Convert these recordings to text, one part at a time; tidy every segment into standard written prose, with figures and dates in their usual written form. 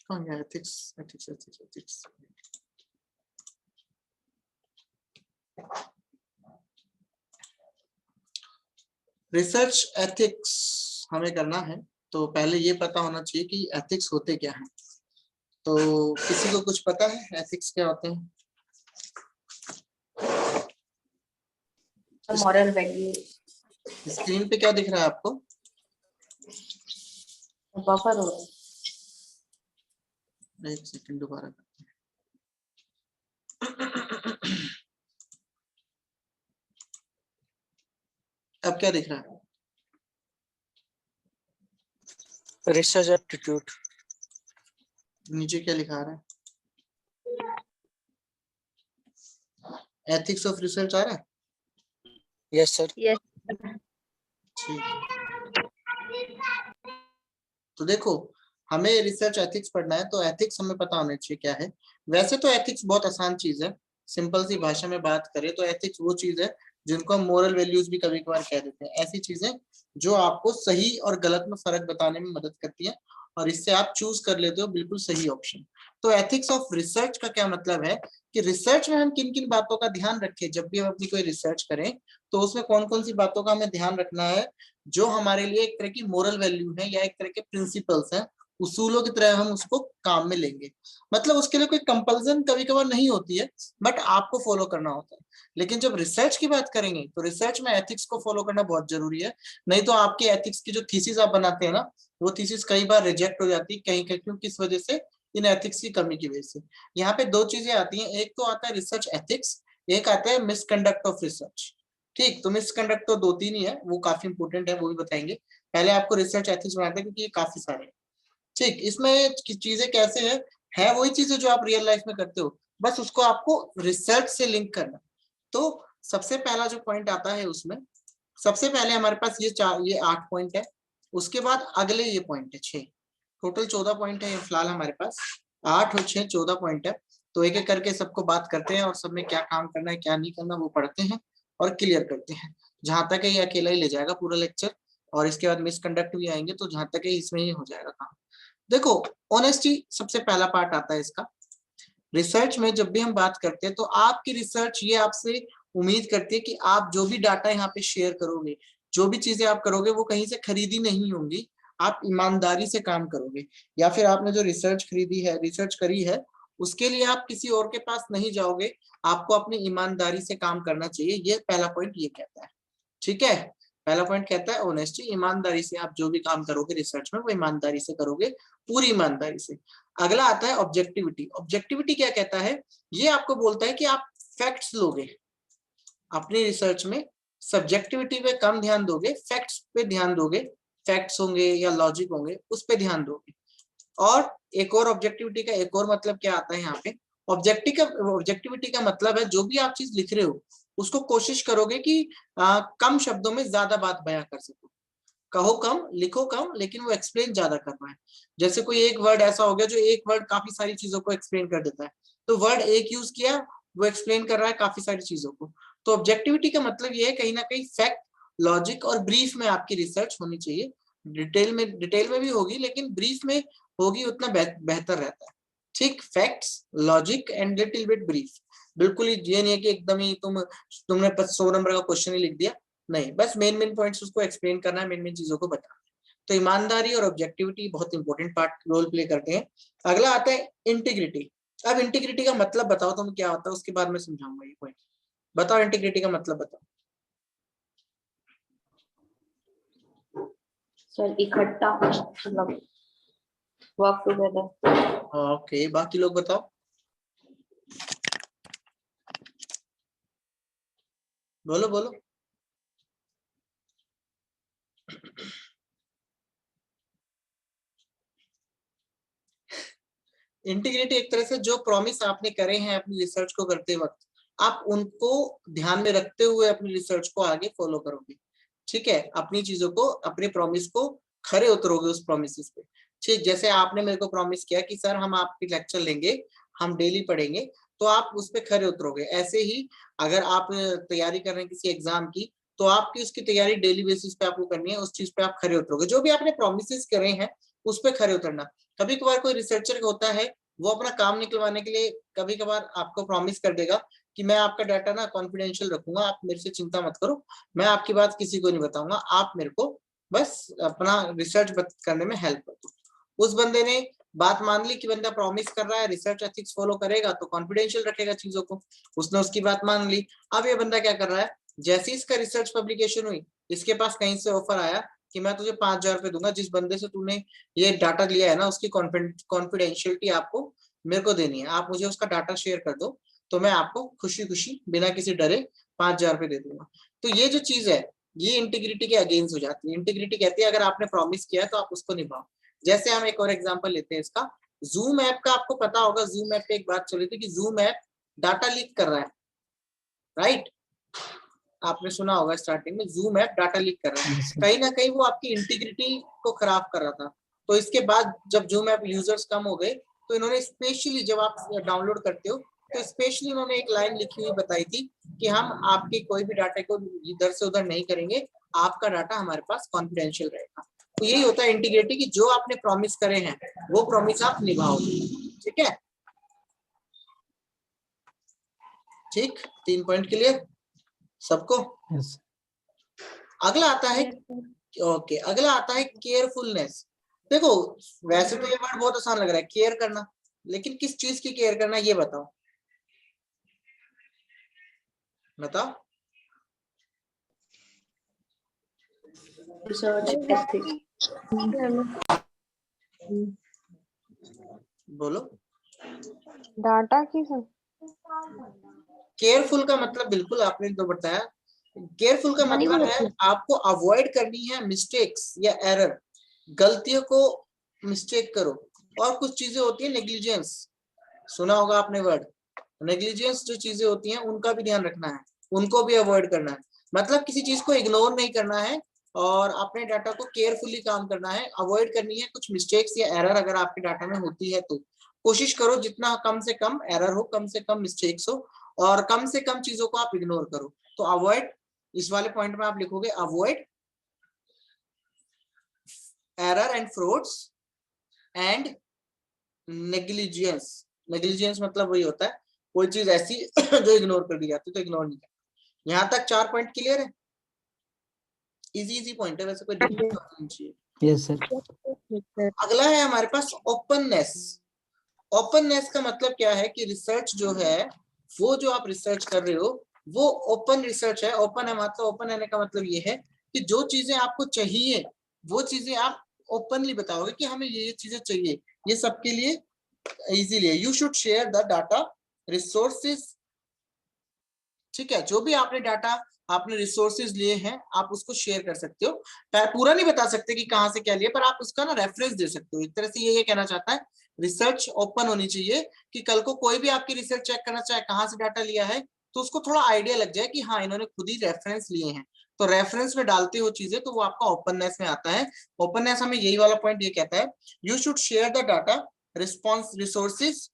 कौन है ethics ethics ethics ethics? Research ethics हमें करना है तो पहले ये पता होना चाहिए कि एथिक्स होते क्या हैं। तो किसी को कुछ पता है एथिक्स क्या होते हैं? Moral value. स्क्रीन पे क्या दिख रहा है आपको? बफर हो रहा है। एक सेकंड दोबारा करते हैं। अब क्या दिख रहा है? Research aptitude. नीचे क्या लिखा रहा है? एथिक्स ऑफ रिसर्च आ रहा है? Yes sir. यस। ठीक। तो देखो, हमें रिसर्च एथिक्स पढ़ना है तो एथिक्स हमें पता होना चाहिए क्या है। वैसे तो एथिक्स बहुत आसान चीज है, सिंपल सी भाषा में बात करें तो एथिक्स वो चीज है जिनको हम मोरल वैल्यूज भी कभी कभार कह देते हैं। ऐसी चीजें जो आपको सही और गलत में फर्क बताने में मदद करती है और इससे आप चूज कर लेते हो बिल्कुल सही ऑप्शन। तो एथिक्स ऑफ रिसर्च का क्या मतलब है कि रिसर्च में हम किन किन बातों का ध्यान रखें। जब भी हम अपनी कोई रिसर्च करें तो उसमें कौन कौन सी बातों का हमें ध्यान रखना है जो हमारे लिए एक तरह की मोरल वैल्यू है या एक तरह के प्रिंसिपल्स हैं, उसूलों की तरह हम उसको काम में लेंगे। मतलब उसके लिए कोई कंपल्सन कभी कभार नहीं होती है, बट आपको फॉलो करना होता है। लेकिन जब रिसर्च की बात करेंगे तो रिसर्च में एथिक्स को फॉलो करना बहुत जरूरी है। नहीं तो आपके एथिक्स की जो थीसिस आप बनाते हैं ना, वो थीसिस कई बार रिजेक्ट हो जाती है कहीं कहीं, क्यों, किस वजह से? इन एथिक्स की कमी की वजह से। यहाँ पे दो चीजें आती हैं, एक तो आता है रिसर्च एथिक्स, एक आता है मिसकंडक्ट ऑफ रिसर्च। ठीक, तो मिसकंडक्ट तो दो तीन ही है, वो काफी इंपोर्टेंट है, वो भी बताएंगे। पहले आपको रिसर्च एथिक्स बनाते हैं क्योंकि ये काफी सारे हैं। ठीक, इसमें चीजें कैसे है वही चीजें जो आप रियल लाइफ में करते हो, बस उसको आपको रिसर्च से लिंक करना। तो सबसे पहला जो पॉइंट आता है उसमें, सबसे पहले हमारे पास ये 8 पॉइंट है। उसके बाद अगले ये पॉइंट है 6। टोटल 14 पॉइंट है फिलहाल हमारे पास। 8 और 6 14 पॉइंट है। तो एक एक करके सबको बात करते हैं और सब में क्या काम करना है क्या नहीं करना वो पढ़ते हैं और क्लियर करते हैं। जहां तक है ये अकेला ही ले जाएगा पूरा लेक्चर, और इसके बाद मिसकंडक्ट भी आएंगे, तो जहां तक है इसमें ही हो जाएगा काम। देखो, ऑनेस्टी सबसे पहला पार्ट आता है इसका। रिसर्च में जब भी हम बात करते हैं तो आपकी रिसर्च ये आपसे उम्मीद करती है कि आप जो भी डाटा यहाँ पे शेयर करोगे, जो भी चीजें आप करोगे, वो कहीं से खरीदी नहीं होंगी। आप ईमानदारी से काम करोगे, या फिर आपने जो रिसर्च खरीदी है, रिसर्च करी है, उसके लिए आप किसी और के पास नहीं जाओगे। आपको अपनी ईमानदारी से काम करना चाहिए। ये पहला पॉइंट ये कहता है। ठीक है, पहला पॉइंट कहता है ऑनेस्टी, ईमानदारी से आप जो भी काम करोगे रिसर्च में वो ईमानदारी से करोगे, पूरी ईमानदारी से। अगला आता है ऑब्जेक्टिविटी। ऑब्जेक्टिविटी क्या कहता है? ये आपको बोलता है कि आप फैक्ट्स लोगे अपनी रिसर्च में, सब्जेक्टिविटी पे कम ध्यान दोगे, फैक्ट्स पे ध्यान दोगे। फैक्ट्स होंगे या लॉजिक होंगे उस पे ध्यान दोगे। और एक और ऑब्जेक्टिविटी का एक और मतलब क्या आता है यहाँ पे, ऑब्जेक्टिविटी का मतलब है जो भी आप चीज लिख रहे हो उसको कोशिश करोगे कि कम शब्दों में ज्यादा बात बयां कर सको। कहो कम, लिखो कम, लेकिन वो एक्सप्लेन ज्यादा कर रहा है। जैसे कोई एक वर्ड ऐसा हो गया जो एक वर्ड काफी सारी चीजों को एक्सप्लेन कर देता है, तो वर्ड एक यूज किया, वो एक्सप्लेन कर रहा है काफी सारी चीजों को। तो ऑब्जेक्टिविटी का मतलब ये है कहीं ना कहीं फैक्ट, लॉजिक और ब्रीफ में आपकी रिसर्च होनी चाहिए। डिटेल में भी होगी, लेकिन ब्रीफ में होगी उतना बेहतर रहता है। ठीक, facts, logic and little bit brief. बिल्कुल ही ये नहीं है कि एकदम ही तुमने 100 नंबर का क्वेश्चन ही लिख दिया, नहीं, बस मेन पॉइंट्स उसको एक्सप्लेन करना है, मेन चीजों को बताना है। तो ईमानदारी और ऑब्जेक्टिविटी बहुत इंपॉर्टेंट पार्ट रोल प्ले करते हैं। अगला आता है इंटीग्रिटी। अब इंटीग्रिटी का मतलब बताओ तुम क्या होता है, उसके बाद मैं समझाऊंगा ये पॉइंट। बताओ इंटीग्रिटी का मतलब बताओ। सर इकट्ठा, मतलब वर्क टुगेदर। ओके, बाकी लोग बताओ, बोलो बोलो। इंटीग्रिटी एक तरह से जो प्रॉमिस आपने करे हैं अपनी रिसर्च को करते वक्त, आप उनको ध्यान में रखते हुए अपनी रिसर्च को आगे फॉलो करोगे। ठीक है, अपनी चीजों को, अपने प्रॉमिस को खरे उतरोगे उस प्रॉमिस पे। ठीक, जैसे आपने मेरे को प्रॉमिस किया कि सर हम आपकी लेक्चर लेंगे, हम डेली पढ़ेंगे, तो आप उस पर खरे उतरोगे। ऐसे ही अगर आप तैयारी कर रहे हैं किसी एग्जाम की, तो आपकी उसकी तैयारी डेली बेसिस पे आपको करनी है, उस चीज पे आप खरे उतरोगे, जो भी आपने प्रोमिस करे हैं उस पे खरे उतरना। कभी कभार कोई रिसर्चर होता है वो अपना काम निकलवाने के लिए कभी कभार आपको प्रॉमिस कर देगा कि मैं आपका डाटा ना कॉन्फिडेंशियल रखूंगा, आप मेरे से चिंता मत करो, मैं आपकी बात किसी को नहीं बताऊंगा, आप मेरे को बस अपना रिसर्च करने में हेल्प कर दो। उस बंदे ने बात मान ली कि बंदा प्रॉमिस कर रहा है, रिसर्च एथिक्स फॉलो करेगा तो कॉन्फिडेंशियल रखेगा चीजों को, उसने उसकी बात मान ली। अब ये बंदा क्या कर रहा है, जैसे ही इसका रिसर्च पब्लिकेशन हुई, इसके पास कहीं से ऑफर आया कि मैं तुझे 5,000 रुपए दूंगा, जिस बंदे से तूने ये डाटा लिया है ना उसकी कॉन्फिडेंशियलिटी आपको मेरे को देनी है, आप मुझे उसका डाटा शेयर कर दो तो मैं आपको खुशी खुशी बिना किसी डरे 5,000 रुपए दे दूंगा। तो ये जो चीज है ये इंटीग्रिटी के अगेंस्ट हो जाती है। इंटीग्रिटी कहती है अगर आपने प्रॉमिस किया है तो आप उसको निभाओ। जैसे हम एक और एग्जांपल लेते हैं इसका, जूम ऐप का आपको पता होगा, जूम ऐप पे एक बात चली थी कि जूम ऐप डाटा लीक कर रहा है, राइट? आपने सुना होगा स्टार्टिंग में जूम ऐप डाटा लीक कर रहा है, कहीं ना कहीं वो आपकी इंटीग्रिटी को खराब कर रहा था। तो इसके बाद जब जूम ऐप यूजर्स कम हो गए तो इन्होंने स्पेशली, जब आप डाउनलोड करते हो तो स्पेशली इन्होंने एक लाइन लिखी हुई बताई थी कि हम आपके कोई भी डाटा को इधर से उधर नहीं करेंगे, आपका डाटा हमारे पास कॉन्फिडेंशियल रहेगा। तो यही होता है इंटीग्रिटी की, जो आपने प्रॉमिस करे हैं वो प्रॉमिस आप निभाओगे। ठीक है, ठीक, 3 पॉइंट क्लियर सबको? yes. अगला आता है, ओके, अगला आता है केयरफुलनेस। देखो वैसे तो ये वर्ड बहुत आसान लग रहा है केयर करना, लेकिन किस चीज की केयर करना ये बताओ, बताओ। रिसर्च एथिक्स, बोलो। डाटा की केयरफुल का मतलब बिल्कुल आपने तो बताया, केयरफुल का मतलब है आपको अवॉइड करनी है मिस्टेक्स या एरर, गलतियों को मिस्टेक करो। और कुछ चीजें होती है नेग्लिजेंस, सुना होगा आपने वर्ड नेग्लिजेंस, जो चीजें होती हैं उनका भी ध्यान रखना है, उनको भी अवॉइड करना है। मतलब किसी चीज को इग्नोर नहीं करना है और अपने डाटा को केयरफुली काम करना है, अवॉइड करनी है कुछ मिस्टेक्स या एरर अगर आपके डाटा में होती है तो कोशिश करो जितना कम से कम एरर हो, कम से कम मिस्टेक्स हो और कम से कम चीजों को आप इग्नोर करो। तो अवॉइड, इस वाले पॉइंट में आप लिखोगे avoid error and frauds and negligence. Negligence मतलब वही होता है कोई चीज ऐसी जो इग्नोर कर दी जाती है, तो इग्नोर नहीं करना। यहाँ तक 4 पॉइंट क्लियर है? इजी इजी पॉइंट है, वैसे कोई दिक्कत नहीं चाहिए। Yes, sir. अगला है हमारे पास ओपननेस। ओपननेस का मतलब क्या है कि रिसर्च जो है वो जो आप रिसर्च कर रहे हो वो ओपन रिसर्च है। ओपन है मतलब, ओपन रहने का मतलब ये है कि जो चीजें आपको चाहिए वो चीजें आप ओपनली बताओगे कि हमें ये चीजें चाहिए, ये सबके लिए इजीली है। You should share the data resources, ठीक है, जो भी आपने डाटा आपने रिसोर्सेज लिए हैं आप उसको शेयर कर सकते हो। पूरा नहीं बता सकते कि कहाँ से क्या लिया, पर आप उसका ना रेफरेंस दे सकते हो। एक तरह से ये कहना चाहता है रिसर्च ओपन होनी चाहिए कि कल को कोई भी आपकी रिसर्च चेक करना चाहे कहाँ से डाटा लिया है तो उसको थोड़ा आइडिया लग जाए कि हाँ इन्होंने खुद ही रेफरेंस लिए हैं। तो रेफरेंस में डालते हो चीजें तो वो आपका ओपननेस में आता है। ओपननेस हमें यही वाला पॉइंट ये कहता है, you should share the data response resources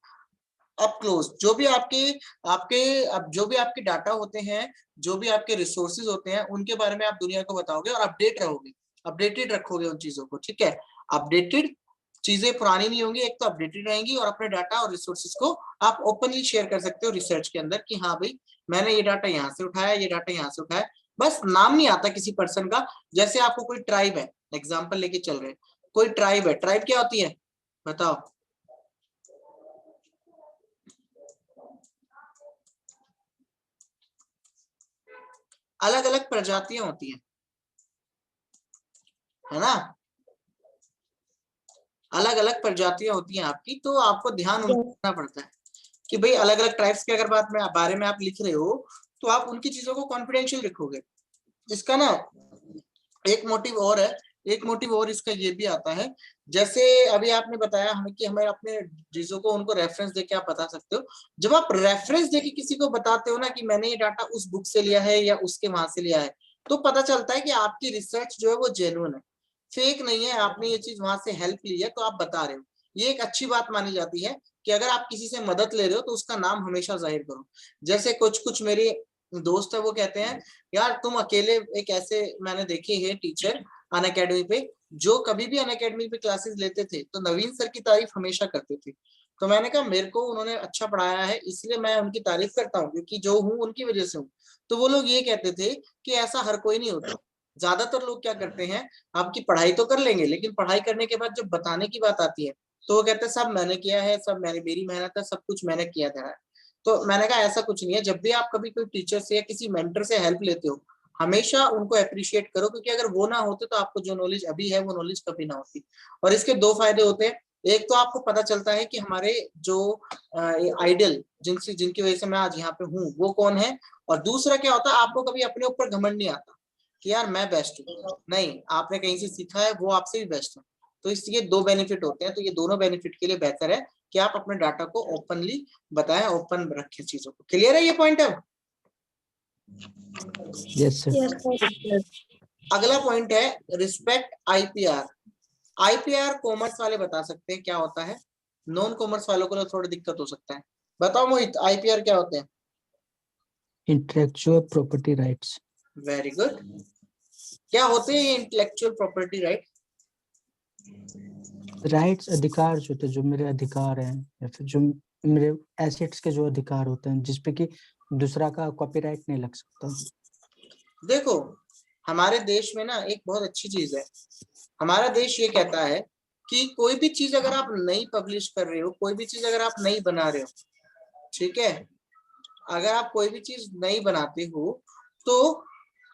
up close. जो भी आपके आपके अब जो भी आपके डाटा होते हैं, जो भी आपके रिसोर्सेज होते हैं उनके बारे में आप दुनिया को बताओगे और अपडेट रहोगे, अपडेटेड रखोगे उन चीजों को। ठीक है, अपडेटेड चीजें पुरानी नहीं होंगी, एक तो अपडेटेड रहेंगी और अपने डाटा और रिसोर्सेज को आप ओपनली शेयर कर सकते हो रिसर्च के अंदर कि हाँ भाई मैंने ये डाटा यहाँ से उठाया, ये डाटा यहाँ से उठाया। बस नाम नहीं आता किसी पर्सन का। जैसे आपको कोई ट्राइब है, एग्जाम्पल लेके चल रहे हैं, कोई ट्राइब है, ट्राइब क्या होती है बताओ? अलग अलग प्रजातियां होती हैं, है ना, अलग अलग प्रजातियां होती हैं आपकी, तो आपको ध्यान रखना पड़ता है कि भाई अलग अलग ट्राइब्स की अगर बारे में आप लिख रहे हो तो आप उनकी चीजों को कॉन्फिडेंशियल लिखोगे। इसका ना एक मोटिव और है, एक मोटिव और इसका ये भी आता है, जैसे अभी आपने बताया हमें कि हमें अपने चीजों को उनको रेफरेंस देके आप बता सकते हो। जब आप रेफरेंस देके किसी को बताते हो ना कि मैंने ये डाटा उस बुक से लिया है या उसके वहां से लिया है, तो पता चलता है कि आपकी रिसर्च जो है वो जेन्युइन है, फेक नहीं है, आपने ये चीज वहां से हेल्प ली है तो आप बता रहे हो। ये एक अच्छी बात मानी जाती है कि अगर आप किसी से मदद ले रहे हो तो उसका नाम हमेशा जाहिर करो। जैसे कुछ मेरे दोस्त है वो कहते हैं यार तुम अकेले एक ऐसे मैंने देखे हैं टीचर अनअकैडमी पे जो कभी भी अनअकैडमी पे क्लासेस लेते थे तो नवीन सर की तारीफ हमेशा करते थे। तो मैंने कहा मेरे को उन्होंने अच्छा पढ़ाया है इसलिए मैं उनकी तारीफ करता हूँ क्योंकि जो हूँ उनकी वजह से हूँ। तो वो लोग ये कहते थे कि ऐसा हर कोई नहीं होता। ज्यादातर लोग क्या करते हैं आपकी पढ़ाई तो कर लेंगे लेकिन पढ़ाई करने के बाद जब बताने की बात आती है तो वो कहते हैं सब मैंने किया है, सब मेरी मेहनत है, सब कुछ मैंने किया था। तो मैंने कहा ऐसा कुछ नहीं है। जब भी आप कभी कोई टीचर से या किसी मेंटर से हेल्प लेते हो हमेशा उनको अप्रिशिएट करो क्योंकि अगर वो ना होते तो आपको जो नॉलेज अभी है वो नॉलेज कभी ना होती। और इसके दो फायदे होते हैं। एक तो आपको पता चलता है कि हमारे जो आइडल जिनकी वजह से मैं आज यहाँ पे हूँ वो कौन है। और दूसरा क्या होता है आपको कभी अपने ऊपर घमंड नहीं आता कि यार मैं बेस्ट हूँ, नहीं आपने कहीं से सीखा है वो आपसे भी बेस्ट है। तो इसके दो बेनिफिट होते हैं। तो ये दोनों बेनिफिट के लिए बेहतर है कि आप अपने डाटा को ओपनली बताएं, ओपन रखें चीजों को। क्लियर है ये पॉइंट अब? Yes sir. अगला पॉइंट है रिस्पेक्ट आईपीआर। आईपीआर कॉमर्स वाले बता सकते हैं क्या होता है, नॉन कॉमर्स वालों को तो थोड़ी दिक्कत हो सकता है। बताओ मोहित आईपीआर क्या होते हैं? Intellectual property rights. Very good. क्या होते हैं ये इंटेलेक्चुअल प्रॉपर्टी राइट? राइट्स अधिकार जो होते हैं, जो मेरे अधिकार हैं या फिर जो मेरे एसेट्स के जो अधिकार होते हैं जिसपे कि दूसरा का कॉपीराइट नहीं लग सकता। देखो हमारे देश में ना एक बहुत अच्छी चीज है। हमारा देश ये कहता है कि कोई भी चीज अगर आप नई पब्लिश कर रहे हो, कोई भी चीज अगर आप नई बना रहे हो, ठीक है, अगर आप कोई भी चीज नई बनाते हो तो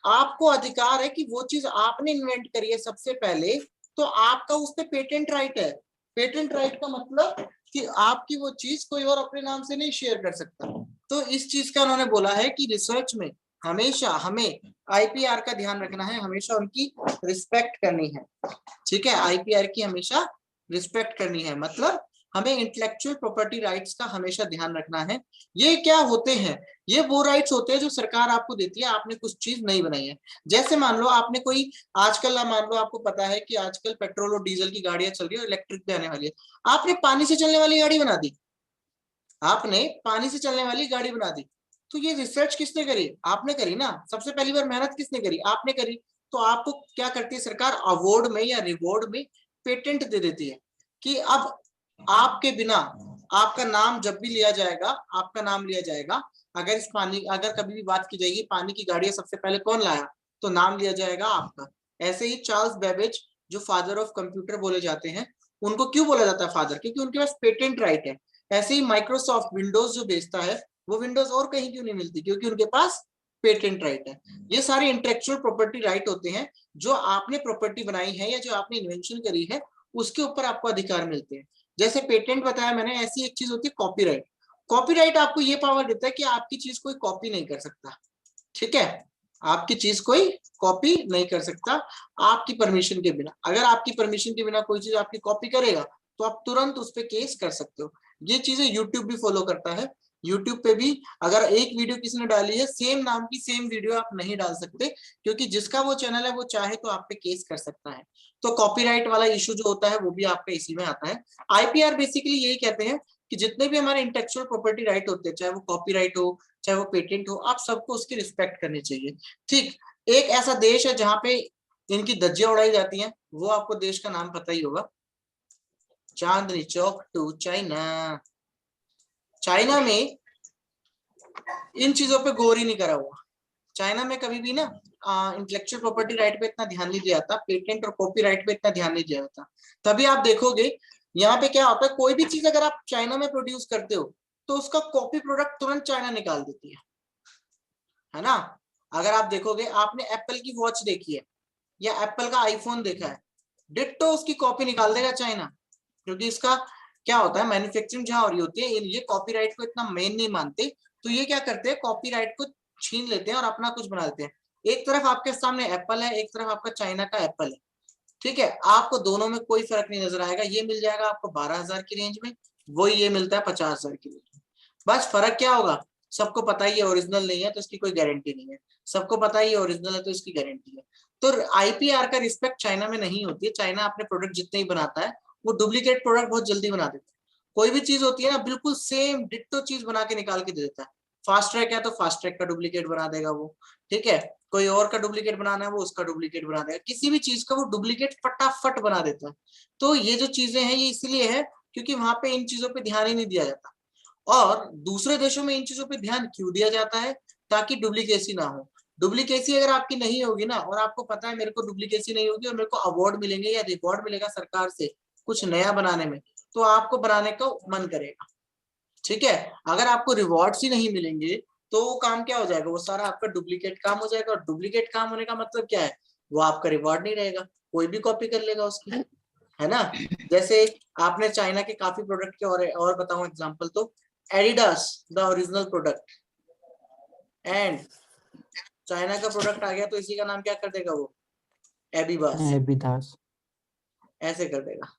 आपको अधिकार है कि वो चीज आपने इन्वेंट करी है सबसे पहले, तो आपका उस पर पेटेंट राइट है। पेटेंट राइट का मतलब कि आपकी वो चीज कोई और अपने नाम से नहीं शेयर कर सकता। तो इस चीज का उन्होंने बोला है कि रिसर्च में हमेशा हमें आईपीआर का ध्यान रखना है, हमेशा उनकी रिस्पेक्ट करनी है। ठीक है, आईपीआर की हमेशा रिस्पेक्ट करनी है, मतलब हमें इंटेलेक्चुअल प्रॉपर्टी राइट्स का हमेशा ध्यान रखना है। ये क्या होते हैं? ये वो राइट्स होते हैं जो सरकार आपको देती है। आपने कुछ चीज नहीं बनाई है, जैसे मान लो आपने कोई आजकल मान लो आपको पता है कि आजकल पेट्रोल और डीजल की गाड़ियां चल रही है, इलेक्ट्रिक भी आने वाली है। आपने पानी से चलने वाली गाड़ी बना दी, आपने पानी से चलने वाली गाड़ी बना दी, तो ये रिसर्च किसने करी? आपने करी ना। सबसे पहली बार मेहनत किसने करी? आपने करी। तो आपको क्या करती है सरकार? अवार्ड में या रिवॉर्ड में पेटेंट दे देती है कि अब आपके बिना आपका नाम जब भी लिया जाएगा, आपका नाम लिया जाएगा, अगर इस पानी अगर कभी भी बात की जाएगी पानी की गाड़ी सबसे पहले कौन लाया, तो नाम लिया जाएगा आपका। ऐसे ही चार्ल्स बेबेज जो फादर ऑफ कंप्यूटर बोले जाते हैं, उनको क्यों बोला जाता है फादर? क्योंकि उनके पास पेटेंट राइट है। ऐसे ही माइक्रोसॉफ्ट विंडोज जो बेचता है वो विंडोज और कहीं क्यों नहीं मिलती? क्योंकि उनके पास पेटेंट राइट है। ये सारे इंटेलेक्चुअल प्रॉपर्टी राइट होते हैं जो आपने प्रॉपर्टी बनाई है या जो आपने इन्वेंशन करी है उसके ऊपर आपको अधिकार मिलते हैं। जैसे पेटेंट बताया मैंने, ऐसी एक चीज होती है कॉपीराइट। कॉपीराइट आपको ये पावर देता है कि आपकी चीज कोई कॉपी नहीं कर सकता। ठीक है, आपकी चीज कोई कॉपी नहीं कर सकता आपकी परमिशन के बिना। अगर आपकी परमिशन के बिना कोई चीज आपकी कॉपी करेगा तो आप तुरंत उस पर केस कर सकते हो। ये चीजें यूट्यूब भी फॉलो करता है। यूट्यूब पे भी अगर एक वीडियो किसी ने डाली है सेम नाम की सेम वीडियो आप नहीं डाल सकते, क्योंकि जिसका वो चैनल है वो चाहे तो आप पे केस कर सकता है। तो कॉपीराइट वाला इशू जो होता है वो भी आपका इसी में आता है। आईपीआर बेसिकली यही कहते हैं कि जितने भी हमारे इंटेलेक्चुअल प्रॉपर्टी राइट होते हैं, चाहे वो कॉपीराइट हो चाहे वो पेटेंट हो, आप सबको उसकी रिस्पेक्ट करनी चाहिए। ठीक, एक ऐसा देश है जहां पे इनकी धज्जियां उड़ाई जाती हैं, वो आपको देश का नाम पता ही होगा, Chandni Chowk to China. China में इन चीजों पे गौर ही नहीं करा हुआ। चाइना में कभी भी ना इंटेलेक्चुअल प्रॉपर्टी राइट पे इतना ध्यान नहीं दिया जाता, पेटेंट और कॉपीराइट पे इतना ध्यान नहीं दिया जाता। तभी आप देखोगे यहाँ पे क्या होता है, कोई भी चीज अगर आप चाइना में प्रोड्यूस करते हो तो उसका कॉपी प्रोडक्ट तुरंत चाइना निकाल देती है ना। अगर आप देखोगे, आपने एप्पल की वॉच देखी है या एप्पल का आईफोन देखा है, डिट्टो उसकी कॉपी निकाल देगा चाइना, क्योंकि इसका क्या होता है मैन्युफैक्चरिंग जहां हो रही होती है, ये कॉपीराइट को इतना मेन नहीं मानते। तो ये क्या करते हैं, कॉपीराइट को छीन लेते हैं और अपना कुछ बना लेते हैं। एक तरफ आपके सामने एप्पल है, एक तरफ आपका चाइना का एप्पल है। ठीक है, आपको दोनों में कोई फर्क नहीं नजर आएगा। ये मिल जाएगा आपको 12,000 की रेंज में, वही ये मिलता है 50,000 की रेंज में। बस फर्क क्या होगा, सबको पता ही है ओरिजिनल नहीं है तो इसकी कोई गारंटी नहीं है, सबको पता ही है ओरिजिनल है तो इसकी गारंटी है। तो आईपीआर का रिस्पेक्ट चाइना में नहीं होती है। चाइना अपने प्रोडक्ट जितने ही बनाता है वो डुप्लीकेट प्रोडक्ट बहुत जल्दी बना देता है। कोई भी चीज होती है ना बिल्कुल सेम डिट्टो चीज बना के निकाल के दे देता है, फास्ट ट्रैक है तो फास्ट ट्रैक का डुप्लीकेट बना देगा वो, ठीक है। कोई और का डुप्लीकेट बनाना है वो उसका डुप्लीकेट बना देगा, किसी भी चीज का वो डुप्लीकेट फटाफट बना देता है। तो ये जो चीजें हैं ये इसलिए है क्योंकि वहां पे इन चीजों पे ध्यान ही नहीं दिया जाता। और दूसरे देशों में इन चीजों पे ध्यान क्यों दिया जाता है? ताकि डुप्लीकेसी ना हो। डुप्लीकेसी अगर आपकी नहीं होगी ना, और आपको पता है मेरे को डुप्लीकेसी नहीं होगी और मेरे को अवार्ड मिलेंगे या रिवॉर्ड मिलेगा सरकार से कुछ नया बनाने में, तो आपको बनाने का मन करेगा, ठीक है। अगर आपको रिवॉर्ड्स ही नहीं मिलेंगे तो वो काम क्या हो जाएगा, वो सारा आपका डुप्लीकेट काम हो जाएगा। और डुप्लीकेट काम होने का मतलब क्या है, वो आपका रिवॉर्ड नहीं रहेगा, कोई भी कॉपी कर लेगा उसकी, है ना। जैसे आपने चाइना के काफी प्रोडक्ट के और बताऊं एग्जांपल, तो Adidas the original product, and China का प्रोडक्ट आ गया तो इसी का नाम क्या कर देगा वो, एबिबास, एबिदास। ऐसे कर देगा,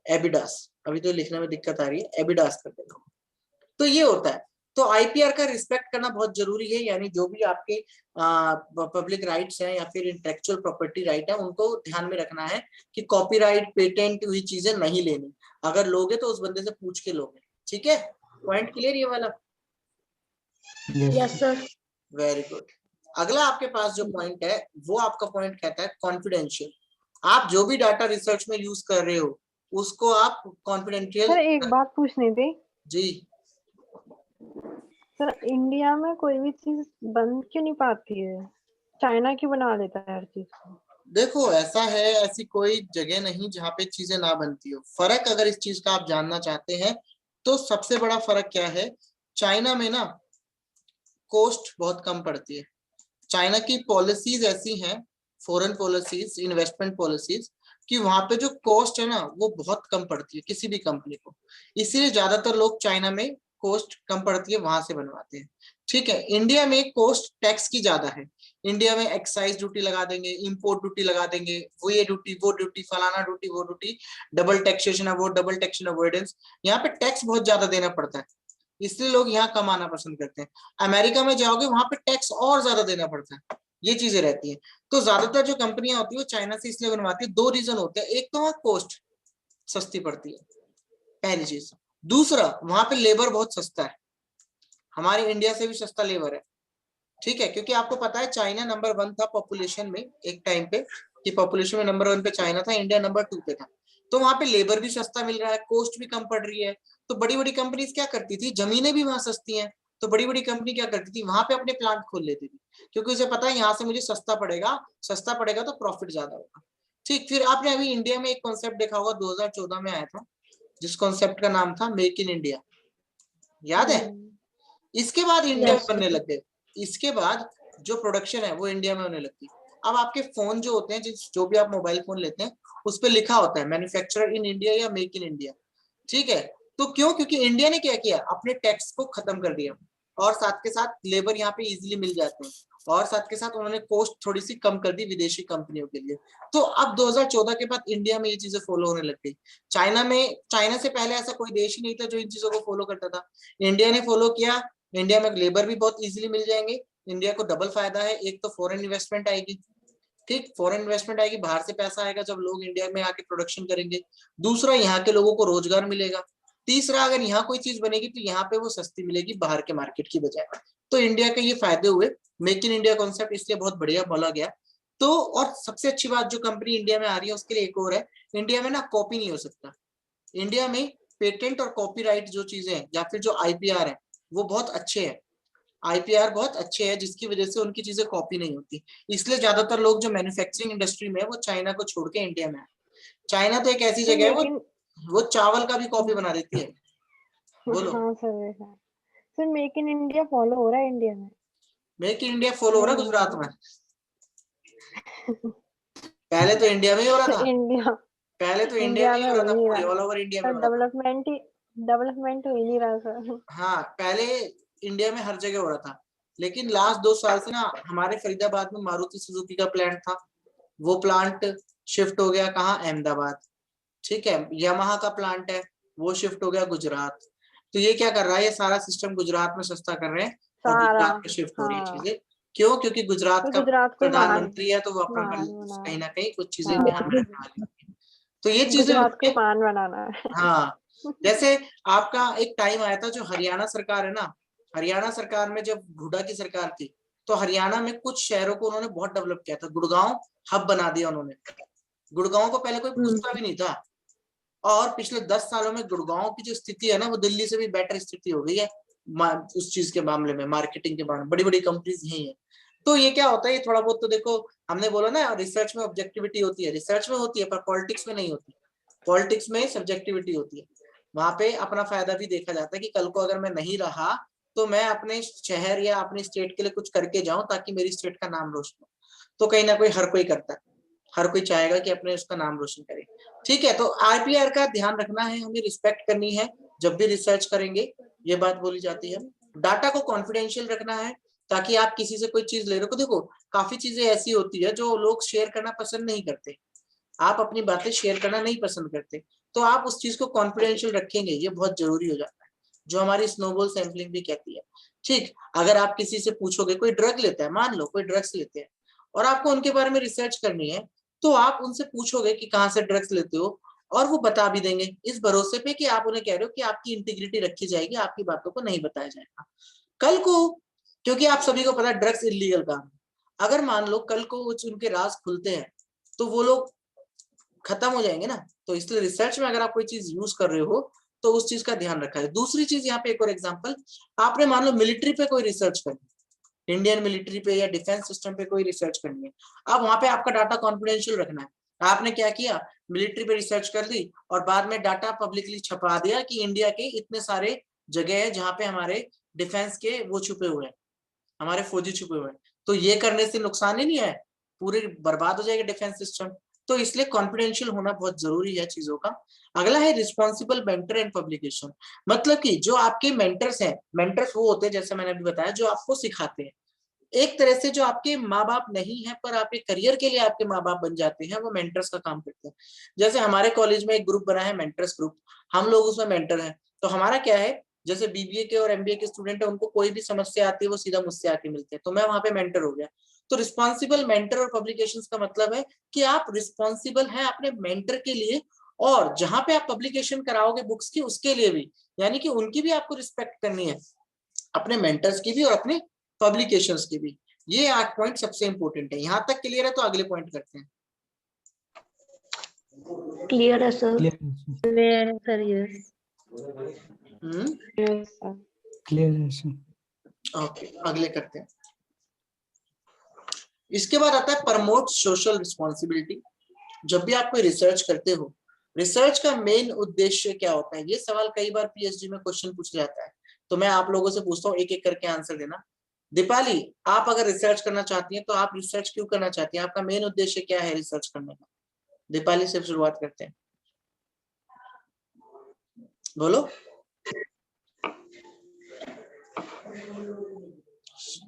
एबिडास। अभी तो लिखने में दिक्कत आ रही है, एबिडास कर देगा। तो ये होता है। तो आईपीआर का रिस्पेक्ट करना बहुत जरूरी है, यानी जो भी आपके पब्लिक राइट्स हैं या फिर इंटेलेक्चुअल प्रॉपर्टी राइट है उनको ध्यान में रखना है कि कॉपीराइट पेटेंट हुई चीजें नहीं लेनी, अगर लोगे तो उस बंदे से पूछ के लोगे, ठीक है। पॉइंट क्लियर ये वाला? Yes sir. Very good. अगला आपके पास जो पॉइंट है वो आपका पॉइंट कहता है कॉन्फिडेंशियल। आप जो भी डाटा रिसर्च में यूज कर रहे हो उसको आप कॉन्फिडेंशियल। सर एक बात पूछनी थी। जी सर इंडिया में कोई भी चीज बन क्यों नहीं पाती है? चाइना क्यों बना लेता है हर चीज को? देखो ऐसा है, ऐसी कोई जगह नहीं जहाँ पे चीजें ना बनती हो। फर्क अगर इस चीज का आप जानना चाहते हैं तो सबसे बड़ा फर्क क्या है, चाइना में ना कॉस्ट बहुत कम पड़ती है। चाइना की पॉलिसीज ऐसी हैं, फॉरेन पॉलिसीज, इन्वेस्टमेंट पॉलिसीज, कि वहां पे जो कॉस्ट है ना वो बहुत कम पड़ती है किसी भी कंपनी को। इसीलिए ज्यादातर लोग चाइना में कॉस्ट कम पड़ती है वहां से बनवाते हैं, ठीक है। इंडिया में कॉस्ट टैक्स की ज्यादा है। इंडिया में एक्साइज ड्यूटी लगा देंगे, इंपोर्ट ड्यूटी लगा देंगे, वो ये ड्यूटी वो ड्यूटी, फलाना ड्यूटी वो ड्यूटी, डबल टैक्सेशन है वो, डबल टैक्सेशन अवॉइडेंस। यहाँ पे टैक्स बहुत ज्यादा देना पड़ता है, इसलिए लोग यहाँ कमाना पसंद करते हैं। अमेरिका में जाओगे वहां पे टैक्स और ज्यादा देना पड़ता है, ये चीजें रहती हैं। तो ज्यादातर जो कंपनियां होती है वो चाइना से इसलिए बनवाती है, दो रीजन होते हैं। एक तो वहां कॉस्ट सस्ती पड़ती है, पहली चीज। दूसरा वहां पे लेबर बहुत सस्ता है, हमारे इंडिया से भी सस्ता लेबर है, ठीक है। क्योंकि आपको पता है चाइना नंबर 1 था पॉपुलेशन में एक टाइम पे, कि पॉपुलेशन में नंबर 1 पे चाइना था, इंडिया नंबर 2 पे था। तो वहां पे लेबर भी सस्ता मिल रहा है, कॉस्ट भी कम पड़ रही है। तो बड़ी बड़ी कंपनीज क्या करती थी, जमीनें भी वहां सस्ती हैं, तो बड़ी बड़ी कंपनी क्या करती थी, वहां पे अपने प्लांट खोल लेती थी, क्योंकि उसे पता है यहाँ से मुझे सस्ता पड़ेगा तो प्रॉफिट ज्यादा होगा, ठीक। फिर आपने अभी इंडिया में एक कॉन्सेप्ट देखा होगा, 2014 में आया था, जिस कॉन्सेप्ट का नाम था मेक इन इंडिया, याद है? इसके बाद इंडिया में बनने लग गए। इसके बाद जो प्रोडक्शन है वो इंडिया में होने लगती। अब आपके फोन जो होते हैं, जो भी आप मोबाइल फोन लेते हैं उस पर लिखा होता है मैन्युफैक्चरर इन इंडिया या मेक इन इंडिया, ठीक है। तो क्यों? क्योंकि इंडिया ने क्या किया, अपने टैक्स को खत्म कर दिया, और साथ के साथ लेबर यहाँ पे इजीली मिल जाते हैं, और साथ के साथ उन्होंने कॉस्ट थोड़ी सी कम कर दी विदेशी कंपनियों के लिए। तो अब 2014 के बाद इंडिया में ये चीजें फॉलो होने लग गई। चाइना से पहले ऐसा कोई देश ही नहीं था जो इन चीजों को फॉलो करता था, इंडिया ने फॉलो किया। इंडिया में लेबर भी बहुत इजीली मिल जाएंगे। इंडिया को डबल फायदा है, एक तो फॉरेन इन्वेस्टमेंट आएगी, ठीक, फॉरेन इन्वेस्टमेंट आएगी, बाहर से पैसा आएगा जब लोग इंडिया में आके प्रोडक्शन करेंगे। दूसरा, यहाँ के लोगों को रोजगार मिलेगा। तीसरा, अगर यहाँ कोई चीज बनेगी तो यहाँ पे वो सस्ती मिलेगी बाहर के मार्केट की बजाय। तो इंडिया के ये फायदे हुए, मेक इन इंडिया कॉन्सेप्ट इसलिए बहुत बढ़िया बोला गया। तो और सबसे अच्छी बात जो कंपनी इंडिया में आ रही है उसके लिए एक और है, इंडिया में ना कॉपी नहीं हो सकता। इंडिया में पेटेंट और कॉपीराइट जो चीजें हैं या फिर जो आईपीआर है वो बहुत अच्छे हैं, आईपीआर बहुत अच्छे हैं, जिसकी वजह से उनकी चीजें कॉपी नहीं होती। इसलिए ज्यादातर लोग जो मैन्युफैक्चरिंग इंडस्ट्री में है वो चाइना को छोड़ के इंडिया में है। चाइना तो एक ऐसी जगह है वो चावल का भी कॉफी बना देती है। बोलो। हाँ sir make in India follow हो रहा है इंडिया में? मेक इन इंडिया फॉलो हो रहा है गुजरात में। पहले तो इंडिया में ही हो रहा था, पहले तो इंडिया में ही हो रहा था, पूरे ऑल ओवर इंडिया में। डेवलपमेंट हो ही नहीं रहा सर। हाँ, पहले इंडिया में हर जगह हो रहा था, लेकिन लास्ट 2 साल से ना हमारे फरीदाबाद में मारुति सुजुकी का प्लांट था, वो प्लांट शिफ्ट हो गया कहाँ, अहमदाबाद, ठीक है। यामाहा का प्लांट है वो शिफ्ट हो गया गुजरात। तो ये क्या कर रहा है, ये सारा सिस्टम गुजरात में सस्ता कर रहे हैं और गुजरात में शिफ्ट हो रही है चीजें। क्यों? क्योंकि गुजरात का प्रधानमंत्री है, तो वो अपना कहीं ना कहीं कुछ चीजें ध्यान में रखने वाली होती है। तो ये चीजें पान बनाना है। हाँ, जैसे आपका एक टाइम आया था जो हरियाणा सरकार है ना, हरियाणा सरकार में जब हुड्डा की सरकार थी तो हरियाणा में कुछ शहरों को उन्होंने बहुत डेवलप किया था। गुड़गांव हब बना दिया उन्होंने। गुड़गांव को पहले कोई पूछता भी नहीं था, और पिछले 10 सालों में गुड़गांव की जो स्थिति है ना, वो दिल्ली से भी बेटर स्थिति हो गई है उस चीज के मामले में, मार्केटिंग के मामले में। बड़ी बड़ी कंपनीज यही है। तो ये क्या होता है, ये थोड़ा बहुत तो देखो, हमने बोला ना रिसर्च में ऑब्जेक्टिविटी होती है, रिसर्च में होती है, पर पॉलिटिक्स में नहीं होती। पॉलिटिक्स में सब्जेक्टिविटी होती है। वहां पे अपना फायदा भी देखा जाता है कि कल को अगर मैं नहीं रहा तो मैं अपने शहर या अपने स्टेट के लिए कुछ करके जाऊं ताकि मेरी स्टेट का नाम रोशन हो। तो कहीं ना कोई हर कोई करता है, हर कोई चाहेगा कि अपने उसका नाम रोशन करे। ठीक है, तो आईपीआर का ध्यान रखना है, हमें रिस्पेक्ट करनी है जब भी रिसर्च करेंगे, ये बात बोली जाती है। डाटा को कॉन्फिडेंशियल रखना है ताकि आप किसी से कोई चीज ले रहे हो। देखो काफी चीजें ऐसी होती है जो लोग शेयर करना पसंद नहीं करते, आप अपनी बातें शेयर करना नहीं पसंद करते, तो आप उस चीज को कॉन्फिडेंशियल रखेंगे, ये बहुत जरूरी हो जाता है, जो हमारी स्नोबॉल सैंपलिंग भी कहती है। ठीक, अगर आप किसी से पूछोगे, कोई ड्रग लेता है, मान लो कोई ड्रग्स लेते हैं और आपको उनके बारे में रिसर्च करनी है, तो आप उनसे पूछोगे कि कहाँ से ड्रग्स लेते हो, और वो बता भी देंगे इस भरोसे पे कि आप उन्हें कह रहे हो कि आपकी इंटीग्रिटी रखी जाएगी, आपकी बातों को नहीं बताया जाएगा कल को, क्योंकि आप सभी को पता है ड्रग्स इलीगल काम है। अगर मान लो कल को उनके राज खुलते हैं तो वो लोग खत्म हो जाएंगे ना। तो इसलिए रिसर्च में अगर आप कोई चीज यूज कर रहे हो तो उस चीज का ध्यान रखा है। दूसरी चीज यहाँ पे एक और एग्जांपल, आपने मान लो मिलिट्री पे कोई रिसर्च करनी, इंडियन मिलिट्री पे या डिफेंस सिस्टम पे कोई रिसर्च करनी है, अब वहां पे आपका डाटा कॉन्फिडेंशियल रखना है। आपने क्या किया, मिलिट्री पे रिसर्च कर ली और बाद में डाटा पब्लिकली छपा दिया कि इंडिया के इतने सारे जगह है जहाँ पे हमारे डिफेंस के वो छुपे हुए हैं, हमारे फौजी छुपे हुए हैं। तो ये करने से नुकसान ही नहीं है, पूरे बर्बाद हो जाएगा डिफेंस सिस्टम। तो इसलिए कॉन्फिडेंशियल होना बहुत जरूरी है चीजों का। अगला है रिस्पॉन्सिबल मेंटर एंड पब्लिकेशन, मतलब कि जो आपके मेंटर्स हैं, मेंटर्स वो होते हैं जैसे मैंने अभी बताया जो आपको सिखाते हैं, एक तरह से जो आपके माँ बाप नहीं है पर आपके करियर के लिए आपके माँ बाप बन जाते हैं, वो मेंटर्स का काम करते हैं। जैसे हमारे कॉलेज में एक ग्रुप बना है मेंटर्स ग्रुप, हम लोग उसमें मेंटर हैं। तो हमारा क्या है, जैसे बीबीए के और एमबीए के स्टूडेंट है, उनको कोई भी समस्या आती है वो सीधा मुझसे आके मिलते हैं, तो मैं वहां पे मेंटर हो गया। तो रिस्पॉन्सिबल मेंटर और पब्लिकेशंस का मतलब है कि आप रिस्पॉन्सिबल हैं अपने मेंटर के लिए, और जहां पे आप पब्लिकेशन कराओगे बुक्स की उसके लिए भी, यानी कि उनकी भी आपको रिस्पेक्ट करनी है, अपने मेंटर्स की भी और अपने पब्लिकेशंस की भी। ये 8 पॉइंट सबसे इंपॉर्टेंट है। यहां तक क्लियर है? तो अगले पॉइंट करते हैं। क्लियर है सर। क्लियर क्लियर है सर। यस। क्लियर है सर। ओके, अगले करते हैं। इसके बाद आता है प्रमोट सोशल रिस्पॉन्सिबिलिटी। जब भी आप कोई रिसर्च करते हो, रिसर्च का मेन उद्देश्य क्या होता है, ये सवाल कई बार पीएचडी में क्वेश्चन पूछा जाता है। तो मैं आप लोगों से पूछता हूँ, एक एक करके आंसर देना। दीपाली, आप अगर रिसर्च करना चाहती हैं तो आप रिसर्च क्यों करना चाहती हैं, आपका मेन उद्देश्य क्या है रिसर्च करने का? दीपाली से शुरुआत करते हैं, बोलो।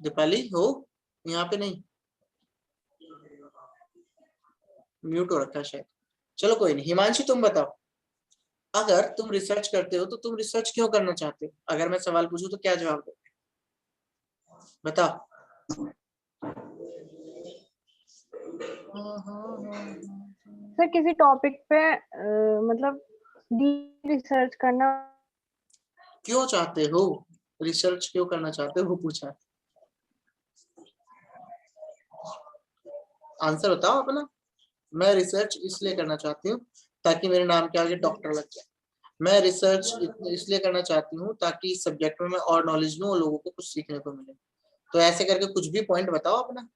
दीपाली हो यहाँ पे? नहीं, म्यूट हो रखा है शायद। चलो कोई नहीं, हिमांशु तुम बताओ, अगर तुम रिसर्च करते हो तो तुम रिसर्च क्यों करना चाहते हो? अगर मैं सवाल पूछूं तो क्या जवाब दोगे, बताओ। सर किसी टॉपिक पे मतलब डीप रिसर्च करना। क्यों चाहते हो रिसर्च, क्यों करना चाहते हो वो पूछा, आंसर बताओ अपना। मैं रिसर्च इसलिए करना चाहती हूँ ताकि मेरे नाम के आगे डॉक्टर लग जाए। मैं रिसर्च इसलिए करना चाहती हूँ ताकि इस सब्जेक्ट में मैं और नॉलेज लूँ और लोगों को कुछ सीखने को मिले। तो ऐसे करके कुछ भी पॉइंट बताओ अपना।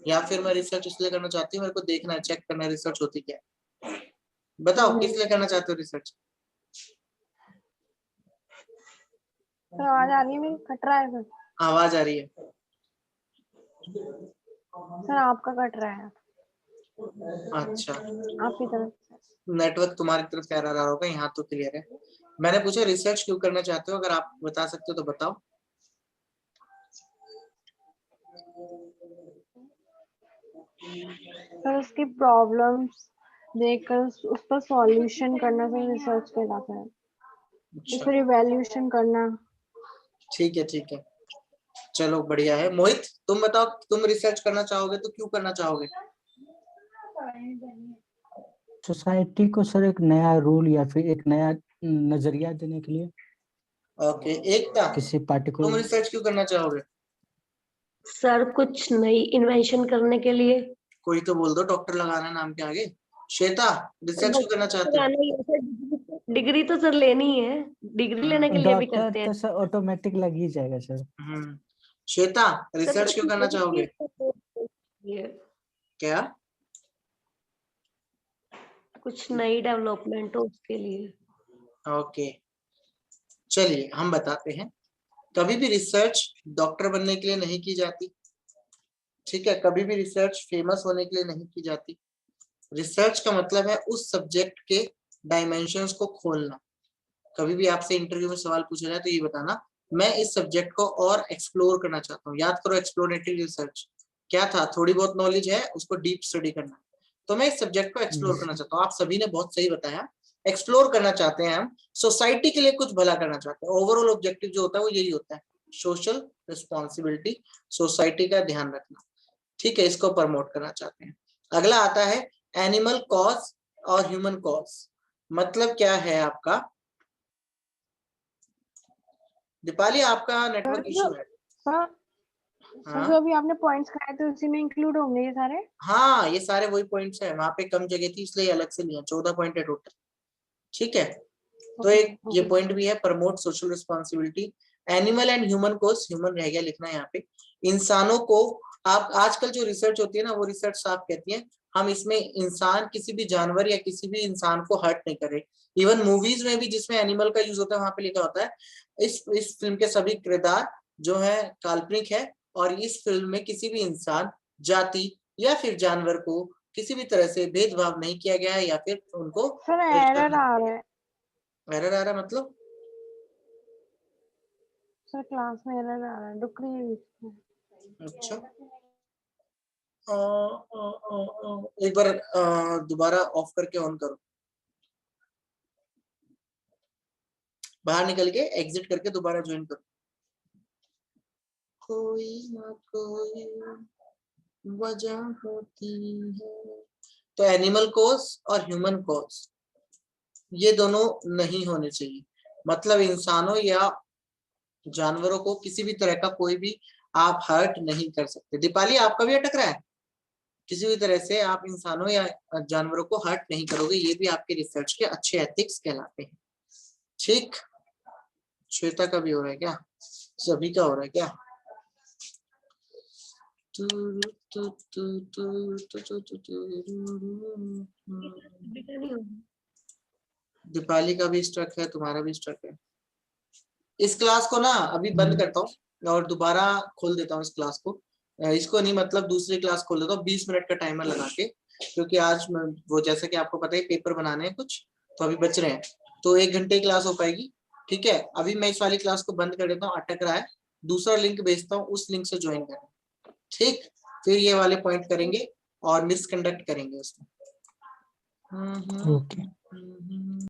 या फिर मैं रिसर्च इसलिए करना चाहती हूँ, मेरे को देखना है, चेक करना है रिसर्च होती क्या है। बताओ किस लिए करना चाहते हो रिसर्च? सर आवाज आ रही है मेरी? कट रहा है सर। आवाज आ रही है। सर आपका कट रहा है। अच्छा, आपकी तरफ से। नेटवर्क तुम्हारी तरफ से आ रहा होगा, यहाँ तो क्लियर है। मैंने पूछा रिसर्च क्यों करना चाहते हो, अगर आप बता सकते हो तो बताओ। सर उसकी प्रॉब्लम्स देखकर उस पर सॉल्यूशन करना सर रिसर्च कहलाता है। उस पर इवैल्यूएशन करना। ठीक है ठीक है, चलो बढ़िया है। मोहित तुम बताओ, तुम रिसर्च करना चाहोगे तो क्यों करना चाहोगे? सोसाइटी को सर एक नया रूल या फिर एक नया नजरिया देने के लिए। ओके, एकता किसी तुम पार्टिकुलर रिसर्च क्यों करना चाहोगे? सर कुछ नई इन्वेंशन करने के लिए। कोई तो बोल दो, डॉक्टर लगाना है नाम के आगे। श्वेता रिसर्च क्यों करना चाहते हो? लगाना ही है सर, डिग्री तो सर लेनी ही है, डिग्री लेने के लिए भी डॉक्टर करते हैं तो सर ऑटोमेटिक लग ही जाएगा सर। श्वेता सर। रिसर्च क्यों करना चाहोगे? क्या? कुछ नई डेवलपमेंट हो उसके लिए। ओके, चलिए हम बताते हैं। कभी भी रिसर्च डॉक्टर बनने के लिए नहीं की जाती, ठीक है? कभी भी रिसर्च फेमस होने के लिए नहीं की जाती। रिसर्च का मतलब है उस सब्जेक्ट के डायमेंशंस को खोलना। कभी भी आपसे इंटरव्यू में सवाल पूछा जाए तो ये बताना, मैं इस सब्जेक्ट को और एक्सप्लोर करना चाहता हूँ। याद करो, एक्सप्लोरेटरी रिसर्च क्या था? थोड़ी बहुत नॉलेज है, उसको डीप स्टडी करना। तो मैं इस सब्जेक्ट को एक्सप्लोर करना चाहता हूँ। आप सभी ने बहुत सही बताया, एक्सप्लोर करना चाहते हैं हम, सोसाइटी के लिए कुछ भला करना चाहते हैं। ओवरऑल ऑब्जेक्टिव जो होता है वो यही होता है, सोशल रिस्पॉन्सिबिलिटी, सोसाइटी का ध्यान रखना, ठीक है? इसको प्रमोट करना चाहते हैं। अगला आता है एनिमल कॉज और ह्यूमन कॉज। मतलब क्या है आपका? दीपाली आपका नेटवर्क इशू है। सर हाँ जो अभी आपने पॉइंट्स खाए थे उसी में इंक्लूड होंगे ये सारे? हाँ, ये सारे वही पॉइंट्स है, वहां पे कम जगह थी इसलिए अलग से लिया। 14 पॉइंट है टोटल, ठीक है? तो एक ये पॉइंट भी है, promote social responsibility. Animal and human cos, human रह गया लिखना यहाँ पे। इंसानों को, आप आजकल जो रिसर्च होती है ना, वो रिसर्च साफ कहती है हम इसमें इंसान, किसी भी जानवर या किसी भी इंसान को हर्ट नहीं करे। इवन मूवीज में भी जिसमें एनिमल का यूज होता है वहां पे लिखा होता है इस फिल्म के सभी किरदार जो है काल्पनिक है, और इस फिल्म में किसी भी इंसान, जाति या फिर जानवर को किसी भी तरह से भेदभाव नहीं किया गया है या फिर उनको सर एरर आ रहा है। एरर आ रहा मतलब? सर क्लास में एरर आ रहा है, रुक रही है बीच में। अच्छा, एक बार दोबारा ऑफ करके ऑन करो, बाहर निकल के एग्जिट करके दोबारा ज्वाइन करो। कोई ना कोई वजह होती है। तो एनिमल कोज और ह्यूमन कोज ये दोनों नहीं होने चाहिए। मतलब इंसानों या जानवरों को किसी भी तरह का कोई भी आप हर्ट नहीं कर सकते। दीपाली आपका भी अटक रहा है, किसी भी तरह से आप इंसानों या जानवरों को हर्ट नहीं करोगे, ये भी आपके रिसर्च के अच्छे एथिक्स कहलाते हैं, ठीक? श्वेता का भी हो रहा है क्या? सभी का हो रहा है क्या? दीपाली का भी स्ट्रक है, तुम्हारा भी स्ट्रक है। इस क्लास को ना अभी बंद करता हूँ और दोबारा खोल देता हूँ इस क्लास को। इसको नहीं, मतलब दूसरी क्लास खोल देता हूँ 20 मिनट का टाइमर लगा के, क्योंकि आज वो जैसा कि आपको पता है पेपर बनाने हैं कुछ, तो अभी बच रहे हैं, तो 1 घंटे की क्लास हो पाएगी, ठीक है? अभी मैं इस वाली क्लास को बंद कर देता हूँ, अटक रहा है, दूसरा लिंक भेजता हूँ, उस लिंक से ज्वाइन करें, ठीक? फिर ये वाले पॉइंट करेंगे और मिसकंडक्ट करेंगे उसमें। ओके।